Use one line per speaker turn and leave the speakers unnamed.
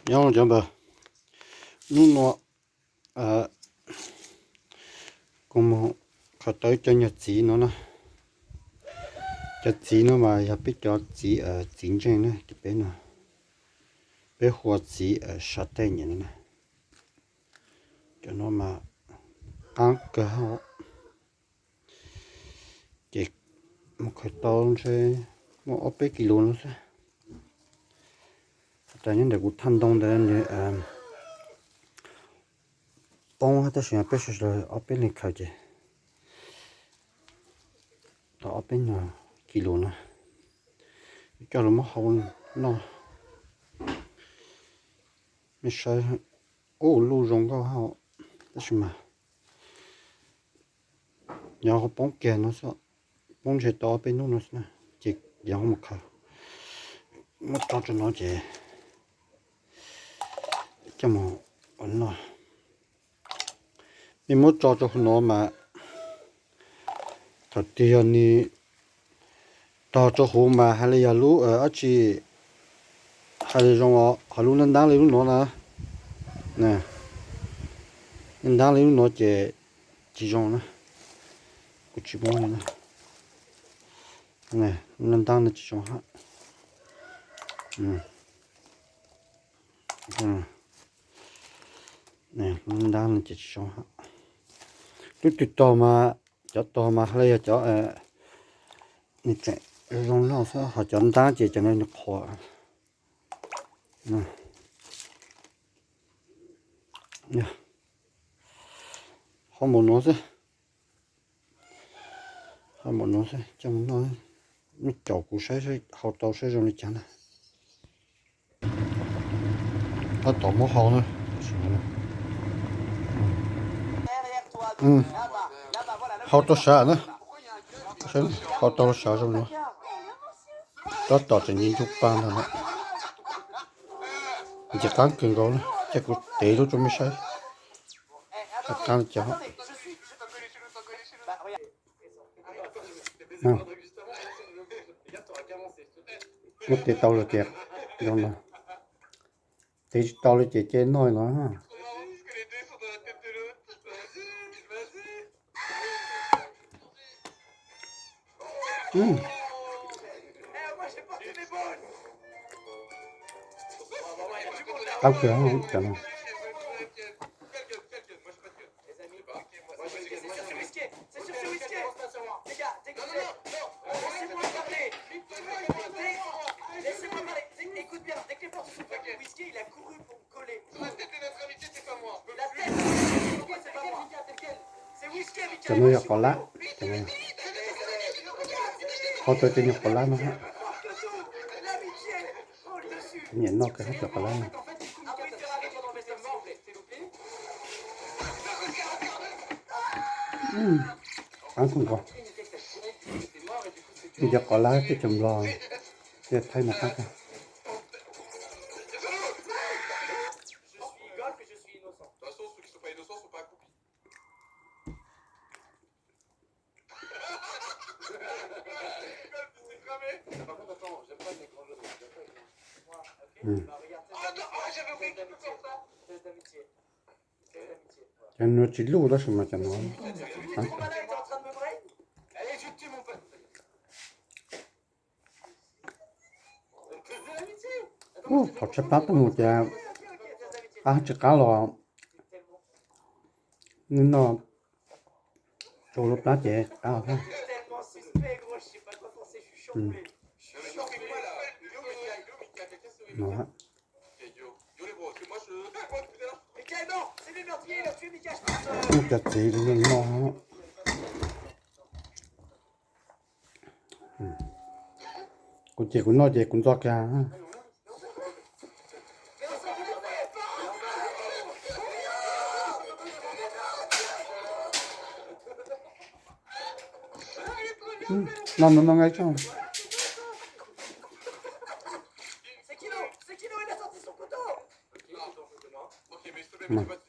nhau cho bà lúc nó cũng có tới cho nhật chỉ nó nè cho chỉ nó mà ya biết cho chỉ ở chính trên này cái bên nào bé hoa chỉ ở sát tay nhỉ nè cho nó mà ăn cái họ chỉ một cái to sẽ một ốp bé kilo nó sẽ tại những để cũng thanh đông để như bông hết tất bé rồi ốp bé này khai chứ đó ốp bé nào kilo nè cho nó hậu nó mình sẽ lưu rong cao hậu đó mà nhà họ bóng kè nó sao bóng sẽ to bên nó nè chỉ nhà một khẩu mất to cho nó chỉ cho mà ổn rồi mình muốn cho nó mà thật tiền thì to cho hồ mà hay là lú ở chỉ hay là trong họ lú nên đáng lấy lú nó nè nên đáng lấy lú nó chỉ trong nè cũng chỉ bông này nè nên đáng là chỉ trong hết nè nên đáng là chỉ trong hết tôi to mà hay là cho nè chạy trong nó sao họ chọn ta chỉ cho nên nó khó nè nè không muốn nó trong nó chậu củ sấy hậu tàu sấy rồi nó chán này nó tỏ mỏ hậu nữa hậu tàu sấy nữa hậu tàu sấy rồi nữa đó tỏ thành những chút ban rồi nữa chỉ cán cứng gấu nữa chắc cũng té luôn cho mình sấy cán cháo lúc thì tàu là kẹt rồi nè thì tàu là chỉ trên nồi nó ha tao kêu không chả nào cho nó nhập có lá cho nên có tôi nhập có lá nó ha nhìn nó cái hết có lá này ăn cũng ngon bây giờ có lá cái chùm lò để thay mặt khác cho nó chỉ lú đó mà cho nó thật sự bắt một cha chỉ cá lò nên nó cho lúc đó chị cao thôi nó chặt gì thì nó cũng chỉ cũng nói chỉ cũng do cả nó ngay trong
Mais je te